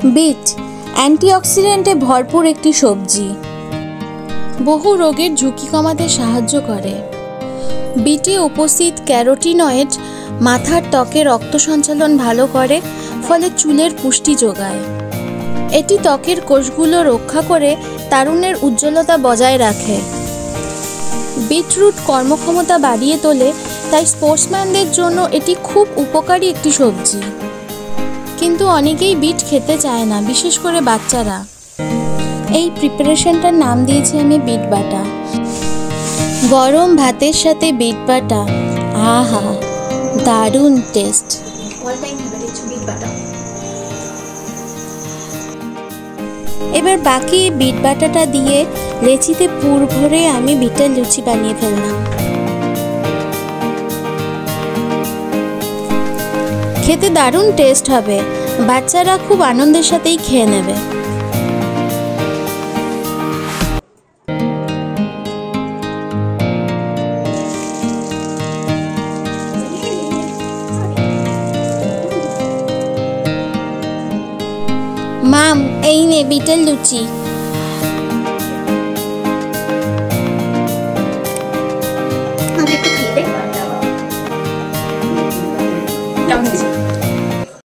Bit অ্যান্টিঅক্সিডেন্টে ভরপুর একটি সবজি, বহু রোগের ঝুঁকি কমাতে সাহায্য করে। বিটে উপস্থিত ক্যারোটিনয়েড মাথার ত্বকে রক্ত সঞ্চালন ভালো করে, ফলে চুলের পুষ্টি যোগায়। এটি ত্বকের কোষগুলো রক্ষা করে তারুণ্যের উজ্জ্বলতা বজায় রাখে। বিটরুট কর্মক্ষমতা বাড়িয়ে তোলে, তাই স্পোর্টসম্যানদের জন্য এটি খুব উপকারী একটি সবজি। কিন্তু অনেকেই বিট খেতে চায় না, বিশেষ করে বাচ্চারা। এই প্রিপারেশনটার নাম দিয়েছি আমি বিট বাটা। গরম ভাতের সাথে বিট বাটা, আহা দারুণ টেস্ট। এবার বাকি বিট বাটাটা দিয়ে লেচিতে পুর ভরে আমি বিটের লুচি বানিয়ে ফেললাম। খেতে দারুণ টেস্ট হবে, বাচ্চারা খুব আনন্দের সাথেই খেয়ে নেবে। মাম, এই নে বিটের লুচি।